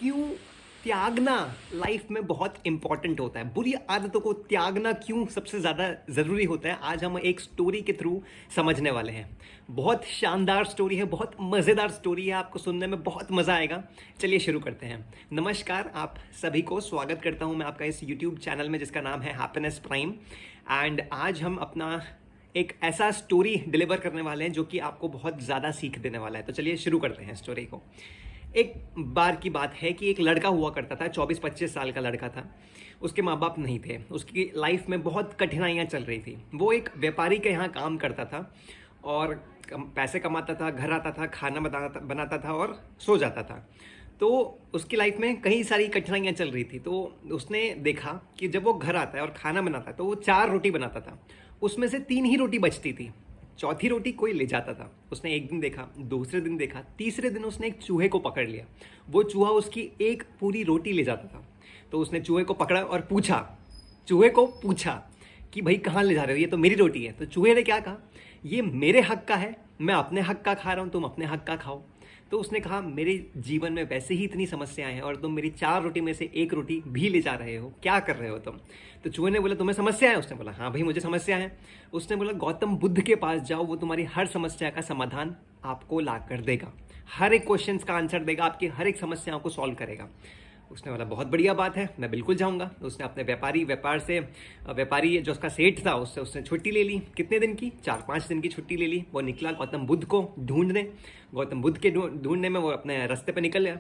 क्यों त्यागना लाइफ में बहुत इंपॉर्टेंट होता है, बुरी आदतों को त्यागना क्यों सबसे ज़्यादा ज़रूरी होता है, आज हम एक स्टोरी के थ्रू समझने वाले हैं। बहुत शानदार स्टोरी है, बहुत मज़ेदार स्टोरी है, आपको सुनने में बहुत मज़ा आएगा। चलिए शुरू करते हैं। नमस्कार, आप सभी को स्वागत करता हूं मैं आपका इस यूट्यूब चैनल में जिसका नाम है हैप्पीनेस प्राइम। एंड आज हम अपना एक ऐसा स्टोरी डिलीवर करने वाले हैं जो कि आपको बहुत ज़्यादा सीख देने वाला है। तो चलिए शुरू करते हैं स्टोरी को। एक बार की बात है कि एक लड़का हुआ करता था, 24-25 साल का लड़का था। उसके माँ बाप नहीं थे, उसकी लाइफ में बहुत कठिनाइयाँ चल रही थी। वो एक व्यापारी के यहाँ काम करता था और पैसे कमाता था, घर आता था, खाना बनाता था और सो जाता था। तो उसकी लाइफ में कई सारी कठिनाइयाँ चल रही थी। तो उसने देखा कि जब वो घर आता है और खाना बनाता है तो वो 4 रोटी बनाता था, उसमें से 3 ही रोटी बचती थी, चौथी रोटी कोई ले जाता था। उसने एक दिन देखा, दूसरे दिन देखा, तीसरे दिन उसने एक चूहे को पकड़ लिया। वो चूहा उसकी एक पूरी रोटी ले जाता था। तो उसने चूहे को पकड़ा और चूहे को पूछा कि भाई कहाँ ले जा रहे हो, ये तो मेरी रोटी है। तो चूहे ने क्या कहा, ये मेरे हक का है, मैं अपने हक का खा रहा हूँ, तुम अपने हक का खाओ। तो उसने कहा, मेरे जीवन में वैसे ही इतनी समस्याएं हैं और तुम मेरी 4 रोटी में से एक रोटी भी ले जा रहे हो, क्या कर रहे हो तुम। तो चूहे ने बोला, तुम्हें समस्या है। उसने बोला, हाँ भाई मुझे समस्या है। उसने बोला, गौतम बुद्ध के पास जाओ, वो तुम्हारी हर समस्या का समाधान आपको ला कर देगा, हर एक क्वेश्चन का आंसर देगा, आपकी हर एक समस्याओं को सॉल्व करेगा। उसने बोला, बहुत बढ़िया बात है, मैं बिल्कुल जाऊंगा। तो उसने अपने व्यापारी जो उसका सेठ था उससे उसने छुट्टी ले ली। कितने दिन की, 4-5 दिन की छुट्टी ले ली। वो निकला गौतम बुद्ध को ढूंढने। गौतम बुद्ध के ढूंढने में वो अपने रास्ते पे निकल गया।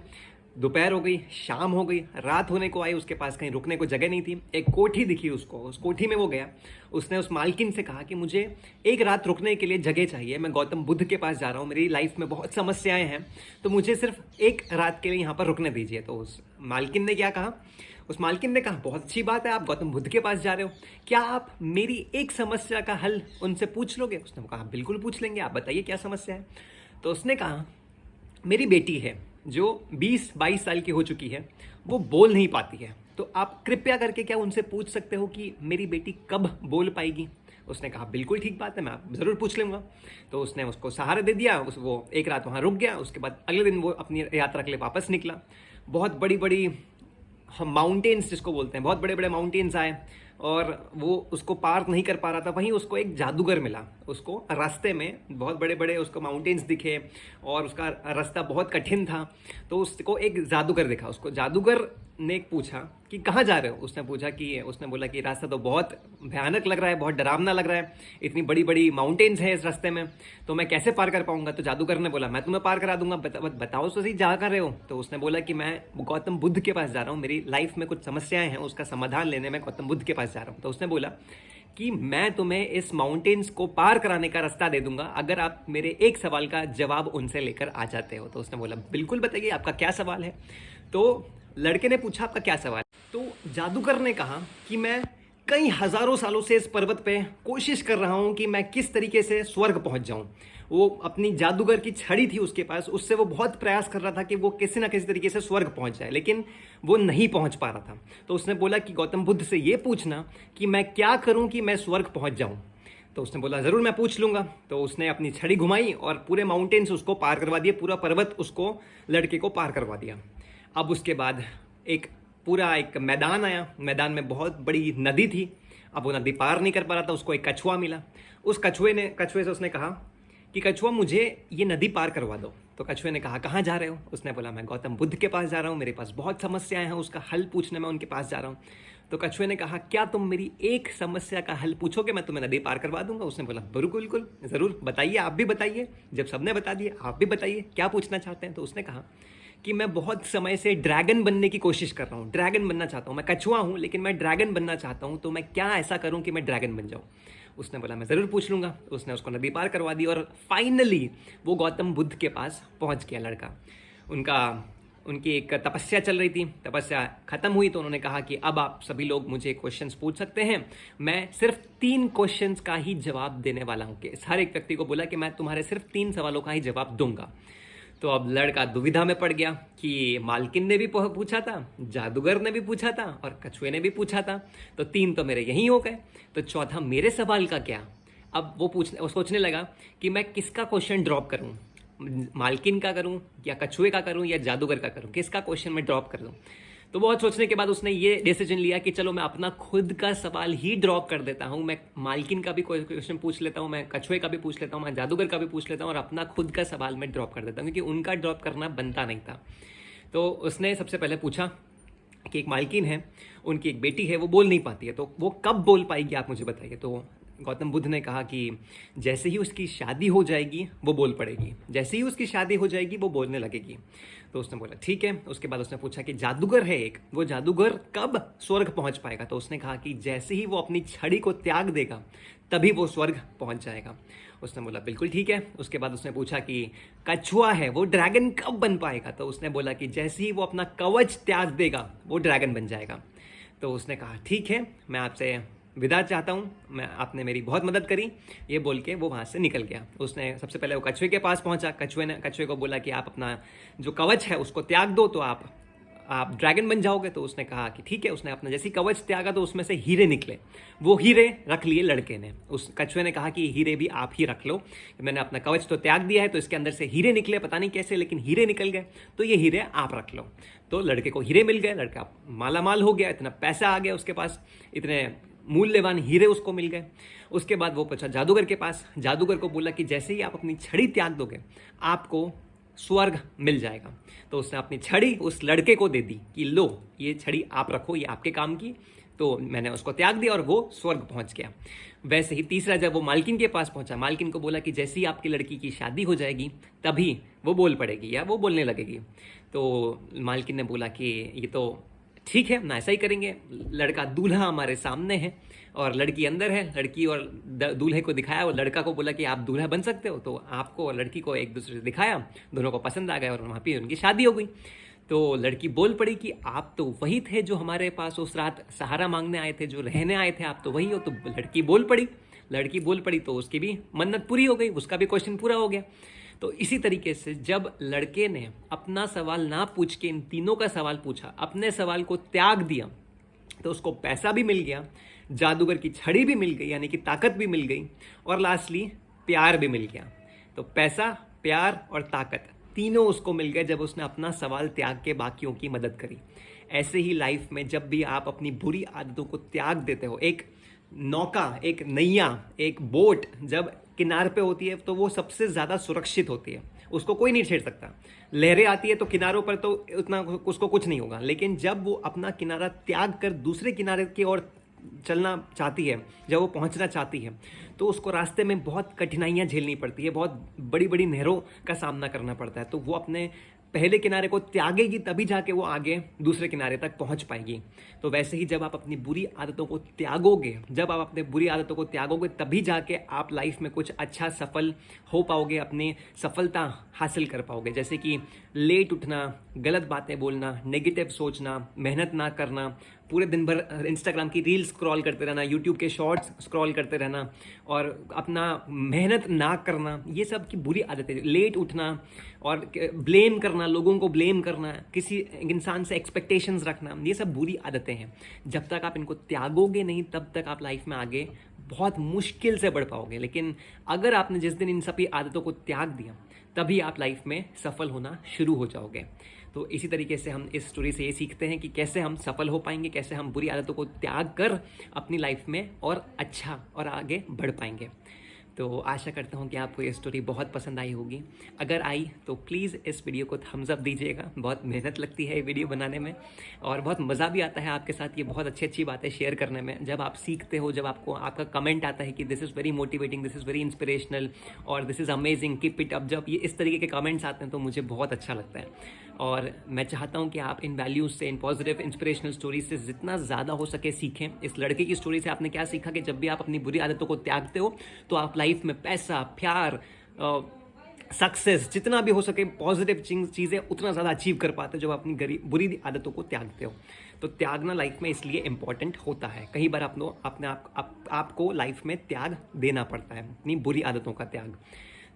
दोपहर हो गई, शाम हो गई, रात होने को आई, उसके पास कहीं रुकने को जगह नहीं थी। एक कोठी दिखी उसको, उस कोठी में वो गया। उसने उस मालकिन से कहा कि मुझे एक रात रुकने के लिए जगह चाहिए, मैं गौतम बुद्ध के पास जा रहा हूँ, मेरी लाइफ में बहुत समस्याएं हैं, तो मुझे सिर्फ एक रात के लिए यहाँ पर रुकने दीजिए। तो उस मालकिन ने क्या कहा, उस मालकिन ने कहा, बहुत अच्छी बात है, आप गौतम बुद्ध के पास जा रहे हो, क्या आप मेरी एक समस्या का हल उनसे पूछ लोगे। उसने कहा, बिल्कुल पूछ लेंगे, आप बताइए क्या समस्या है। तो उसने कहा, मेरी बेटी है जो 20-22 साल की हो चुकी है, वो बोल नहीं पाती है, तो आप कृपया करके क्या उनसे पूछ सकते हो कि मेरी बेटी कब बोल पाएगी। उसने कहा, बिल्कुल ठीक बात है, मैं ज़रूर पूछ लूँगा। तो उसने उसको सहारा दे दिया, वो एक रात वहाँ रुक गया। उसके बाद अगले दिन वो अपनी यात्रा के लिए वापस निकला। बहुत बड़ी बड़ी माउंटेन्स जिसको बोलते हैं, बहुत बड़े बड़े माउंटेन्स आए और वो उसको पार नहीं कर पा रहा था। वहीं उसको एक जादूगर मिला। उसको रास्ते में बहुत बड़े बड़े उसको माउंटेन्स दिखे और उसका रास्ता बहुत कठिन था। तो उसको एक जादूगर दिखा। उसको जादूगर ने पूछा कि कहाँ जा रहे हो। उसने बोला कि रास्ता तो बहुत भयानक लग रहा है, बहुत डरावना लग रहा है, इतनी बड़ी बड़ी माउंटेन्स है इस रास्ते में, तो मैं कैसे पार कर पाऊंगा। तो जादूगर ने बोला, मैं तुम्हें पार करा दूंगा, बताओ तो सही जा कर रहे हो। तो उसने बोला कि मैं गौतम बुद्ध के पास जा रहा हूँ, मेरी लाइफ में कुछ समस्याएं हैं, उसका समाधान लेने में गौतम बुद्ध के पास जा रहा हूँ। तो उसने बोला कि मैं तुम्हें इस माउंटेन्स को पार कराने का रास्ता दे दूंगा अगर आप मेरे एक सवाल का जवाब उनसे लेकर आ जाते हो। तो उसने बोला, बिल्कुल बताइए, आपका क्या सवाल है। तो लड़के ने पूछा, आपका क्या सवाल। तो जादूगर ने कहा कि मैं कई हजारों सालों से इस पर्वत पे कोशिश कर रहा हूं कि मैं किस तरीके से स्वर्ग पहुंच जाऊं। वो अपनी जादूगर की छड़ी थी उसके पास, उससे वो बहुत प्रयास कर रहा था कि वो किसी ना किसी तरीके से स्वर्ग पहुंच जाए, लेकिन वो नहीं पहुंच पा रहा था। तो उसने बोला कि गौतम बुद्ध से ये पूछना कि मैं क्या करूं कि मैं स्वर्ग पहुंच जाऊं। तो उसने बोला, ज़रूर मैं पूछ लूँगा। तो उसने अपनी छड़ी घुमाई और पूरे माउंटेन्स उसको पार करवा दिए, पूरा पर्वत उसको, लड़के को पार करवा दिया। अब उसके बाद एक मैदान आया। मैदान में बहुत बड़ी नदी थी। अब वो नदी पार नहीं कर पा रहा था। उसको एक कछुआ मिला। उस कछुए से उसने कहा कि कछुआ, मुझे ये नदी पार करवा दो। तो कछुए ने कहा, कहाँ जा रहे हो। उसने बोला, मैं गौतम बुद्ध के पास जा रहा हूँ, मेरे पास बहुत समस्याएं हैं, उसका हल पूछने में उनके पास जा रहा हूँ। तो कछुए ने कहा, क्या तुम मेरी एक समस्या का हल पूछोगे, मैं तुम्हें नदी पार करवा दूंगा। उसने बोला, बिल्कुल ज़रूर, बताइए, आप भी बताइए। जब सबने बता दिया, आप भी बताइए क्या पूछना चाहते हैं। तो उसने कहा कि मैं बहुत समय से ड्रैगन बनने की कोशिश कर रहा हूँ, ड्रैगन बनना चाहता हूँ, मैं कछुआ हूँ लेकिन मैं ड्रैगन बनना चाहता हूँ, तो मैं क्या ऐसा करूँ कि मैं ड्रैगन बन जाऊँ। उसने बोला, मैं ज़रूर पूछ लूँगा। उसने उसको नदी पार करवा दी और फाइनली वो गौतम बुद्ध के पास पहुँच गया लड़का। उनकी एक तपस्या चल रही थी। तपस्या खत्म हुई तो उन्होंने कहा कि अब आप सभी लोग मुझे क्वेश्चंस पूछ सकते हैं, मैं सिर्फ 3 क्वेश्चंस का ही जवाब देने वाला हूँ। कि हर एक व्यक्ति को बोला कि मैं तुम्हारे सिर्फ 3 सवालों का ही जवाब दूंगा। तो अब लड़का दुविधा में पड़ गया कि मालकिन ने भी पूछा था, जादूगर ने भी पूछा था और कछुए ने भी पूछा था, तो 3 तो मेरे यहीं हो गए, तो चौथा मेरे सवाल का क्या। अब वो सोचने लगा कि मैं किसका क्वेश्चन ड्रॉप करूं। मालकिन का करूं या कछुए का करूं या जादूगर का करूं, किसका क्वेश्चन मैं ड्रॉप कर दूं। तो बहुत सोचने के बाद उसने ये डिसीजन लिया कि चलो मैं अपना खुद का सवाल ही ड्रॉप कर देता हूं, मैं मालकिन का भी कोई क्वेश्चन पूछ लेता हूं, मैं कछुए का भी पूछ लेता हूं, मैं जादूगर का भी पूछ लेता हूं और अपना खुद का सवाल मैं ड्रॉप कर देता हूं, क्योंकि उनका ड्रॉप करना बनता नहीं था। तो उसने सबसे पहले पूछा कि एक मालकिन है, उनकी एक बेटी है, वो बोल नहीं पाती है, तो वो कब बोल पाएगी आप मुझे बताइए। तो गौतम बुद्ध ने कहा कि जैसे ही उसकी शादी हो जाएगी वो बोल पड़ेगी, जैसे ही उसकी शादी हो जाएगी वो बोलने लगेगी। तो उसने बोला ठीक है। उसके बाद उसने पूछा कि जादूगर है एक, वो जादूगर कब स्वर्ग पहुंच पाएगा। तो उसने कहा कि जैसे ही वो अपनी छड़ी को त्याग देगा तभी वो स्वर्ग पहुंच जाएगा। उसने बोला बिल्कुल ठीक है। उसके बाद उसने पूछा कि कछुआ है, वो ड्रैगन कब बन पाएगा। तो उसने बोला कि जैसे ही वो अपना कवच त्याग देगा वो ड्रैगन बन जाएगा। तो उसने कहा ठीक है, मैं आपसे विदा चाहता हूँ, मैं आपने मेरी बहुत मदद करी। ये बोल के वो वहाँ से निकल गया। उसने सबसे पहले वो कछुए के पास पहुँचा। कछुए को बोला कि आप अपना जो कवच है उसको त्याग दो तो आप ड्रैगन बन जाओगे। तो उसने कहा कि ठीक है। उसने अपना जैसी कवच त्यागा तो उसमें से हीरे निकले। वो हीरे रख लिए लड़के ने। उस कछुए ने कहा कि हीरे भी आप ही रख लो, मैंने अपना कवच तो त्याग दिया है, तो इसके अंदर से हीरे निकले, पता नहीं कैसे लेकिन हीरे निकल गए, तो ये हीरे आप रख लो। तो लड़के को हीरे मिल गए, लड़का माला माल हो गया, इतना पैसा आ गया उसके पास, इतने मूल्यवान हीरे उसको मिल गए। उसके बाद वो पूछा जादूगर के पास। जादूगर को बोला कि जैसे ही आप अपनी छड़ी त्याग दोगे आपको स्वर्ग मिल जाएगा। तो उसने अपनी छड़ी उस लड़के को दे दी कि लो ये छड़ी आप रखो, ये आपके काम की। तो मैंने उसको त्याग दिया और वो स्वर्ग पहुंच गया। वैसे ही तीसरा जब वो मालकिन के पास पहुंचा, मालकिन को बोला कि जैसे ही आपकी लड़की की शादी हो जाएगी तभी वो बोल पड़ेगी या वो बोलने लगेगी। तो मालकिन ने बोला कि ये तो ठीक है, ना ऐसा ही करेंगे। लड़का दूल्हा हमारे सामने है और लड़की अंदर है। लड़की और दूल्हे को दिखाया और लड़का को बोला कि आप दूल्हा बन सकते हो। तो आपको और लड़की को एक दूसरे से दिखाया, दोनों को पसंद आ गया और वहाँ पे उनकी शादी हो गई। तो लड़की बोल पड़ी कि आप तो वही थे जो हमारे पास उस रात सहारा मांगने आए थे, जो रहने आए थे, आप तो वही हो। तो लड़की बोल पड़ी तो उसकी भी मन्नत पूरी हो गई, उसका भी क्वेश्चन पूरा हो गया। तो इसी तरीके से जब लड़के ने अपना सवाल ना पूछ के इन तीनों का सवाल पूछा, अपने सवाल को त्याग दिया, तो उसको पैसा भी मिल गया, जादूगर की छड़ी भी मिल गई यानी कि ताकत भी मिल गई, और लास्टली प्यार भी मिल गया। तो पैसा, प्यार और ताकत तीनों उसको मिल गए जब उसने अपना सवाल त्याग के बाकियों की मदद करी। ऐसे ही लाइफ में जब भी आप अपनी बुरी आदतों को त्याग देते हो, एक नौका, एक नैया, एक बोट जब किनारे पे होती है तो वो सबसे ज़्यादा सुरक्षित होती है, उसको कोई नहीं छेड़ सकता। लहरें आती है तो किनारों पर तो उतना उसको कुछ नहीं होगा, लेकिन जब वो अपना किनारा त्याग कर दूसरे किनारे की ओर चलना चाहती है, जब वो पहुंचना चाहती है, तो उसको रास्ते में बहुत कठिनाइयां झेलनी पड़ती है, बहुत बड़ी बड़ी नहरों का सामना करना पड़ता है। तो वो अपने पहले किनारे को त्यागेगी तभी जाके वो आगे दूसरे किनारे तक पहुंच पाएगी। तो वैसे ही जब आप अपनी बुरी आदतों को त्यागोगे, तभी जाके आप लाइफ में कुछ अच्छा सफल हो पाओगे, अपनी सफलता हासिल कर पाओगे। जैसे कि लेट उठना, गलत बातें बोलना, नेगेटिव सोचना, मेहनत ना करना, पूरे दिन भर इंस्टाग्राम की रील्स स्क्रॉल करते रहना, यूट्यूब के शॉर्ट्स स्क्रॉल करते रहना और अपना मेहनत ना करना, ये सब की बुरी आदतें। लेट उठना और ब्लेम करना, लोगों को ब्लेम करना, किसी इंसान से एक्सपेक्टेशंस रखना, ये सब बुरी आदतें हैं। जब तक आप इनको त्यागोगे नहीं तब तक आप लाइफ में आगे बहुत मुश्किल से बढ़ पाओगे। लेकिन अगर आपने जिस दिन इन सभी आदतों को त्याग दिया तभी आप लाइफ में सफल होना शुरू हो जाओगे। तो इसी तरीके से हम इस स्टोरी से ये सीखते हैं कि कैसे हम सफल हो पाएंगे, कैसे हम बुरी आदतों को त्याग कर अपनी लाइफ में और अच्छा और आगे बढ़ पाएंगे। तो आशा करता हूँ कि आपको ये स्टोरी बहुत पसंद आई होगी। अगर आई तो प्लीज़ इस वीडियो को थम्स अप दीजिएगा। बहुत मेहनत लगती है ये वीडियो बनाने में और बहुत मज़ा भी आता है आपके साथ ये बहुत अच्छी बातें शेयर करने में। जब आप सीखते हो, जब आपको आपका कमेंट आता है कि this is very motivating, this is very inspirational और this is amazing, keep it up, जब ये इस तरीके के कमेंट्स आते हैं तो मुझे बहुत अच्छा लगता है। और मैं चाहता हूँ कि आप इन वैल्यूज़ से, इन पॉजिटिव इंस्पिरेशनल स्टोरीज से जितना ज़्यादा हो सके सीखें। इस लड़के की स्टोरी से आपने क्या सीखा कि जब भी आप अपनी बुरी आदतों को त्यागते हो तो आप लाइफ में पैसा, प्यार, सक्सेस, जितना भी हो सके पॉजिटिव चीज़ें उतना ज़्यादा अचीव कर पाते हो जब अपनी बुरी आदतों को त्यागते हो। तो त्यागना लाइफ में इसलिए इम्पॉर्टेंट होता है। कई बार आपको लाइफ में त्याग देना पड़ता है, अपनी बुरी आदतों का त्याग।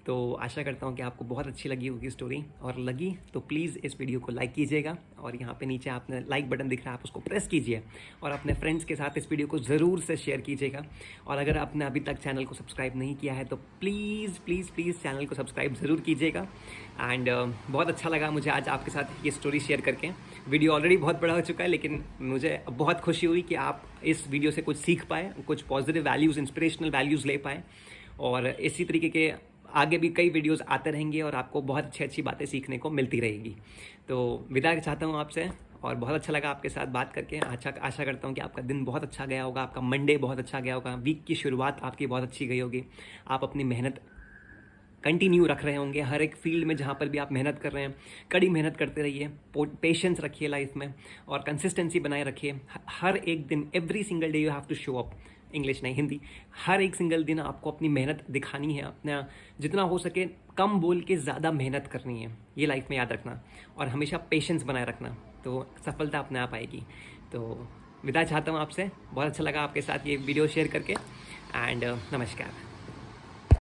तो आशा करता हूँ कि आपको बहुत अच्छी लगी होगी स्टोरी, और लगी तो प्लीज़ इस वीडियो को लाइक कीजिएगा, और यहाँ पे नीचे आपने लाइक बटन दिख रहा है, आप उसको प्रेस कीजिए, और अपने फ्रेंड्स के साथ इस वीडियो को ज़रूर से शेयर कीजिएगा। और अगर आपने अभी तक चैनल को सब्सक्राइब नहीं किया है तो प्लीज़ प्लीज़ प्लीज़ चैनल को सब्सक्राइब ज़रूर कीजिएगा। एंड बहुत अच्छा लगा मुझे आज आपके साथ ये स्टोरी शेयर करके। वीडियो ऑलरेडी बहुत बड़ा हो चुका है, लेकिन मुझे बहुत खुशी हुई कि आप इस वीडियो से कुछ सीख पाए, कुछ पॉजिटिव वैल्यूज़, इंस्पिरेशनल वैल्यूज़ ले पाए, और इसी तरीके के आगे भी कई वीडियोस आते रहेंगे और आपको बहुत अच्छी अच्छी बातें सीखने को मिलती रहेगी। तो विदा चाहता हूँ आपसे, और बहुत अच्छा लगा आपके साथ बात करके। आशा करता हूँ कि आपका दिन बहुत अच्छा गया होगा, आपका मंडे बहुत अच्छा गया होगा, वीक की शुरुआत आपकी बहुत अच्छी गई होगी। आप अपनी मेहनत कंटिन्यू रख रहे होंगे, हर एक फील्ड में जहाँ पर भी आप मेहनत कर रहे हैं, कड़ी मेहनत करते रहिए, पेशेंस रखिए लाइफ में, और कंसिस्टेंसी बनाए रखिए। हर एक दिन, every single day you have to show up, English नहीं हिंदी, हर एक सिंगल दिन आपको अपनी मेहनत दिखानी है, अपना जितना हो सके कम बोल के ज़्यादा मेहनत करनी है, ये लाइफ में याद रखना, और हमेशा पेशेंस बनाए रखना, तो सफलता अपने आप आएगी। तो विदा चाहता हूँ आपसे, बहुत अच्छा लगा आपके साथ ये वीडियो शेयर करके, एंड नमस्कार।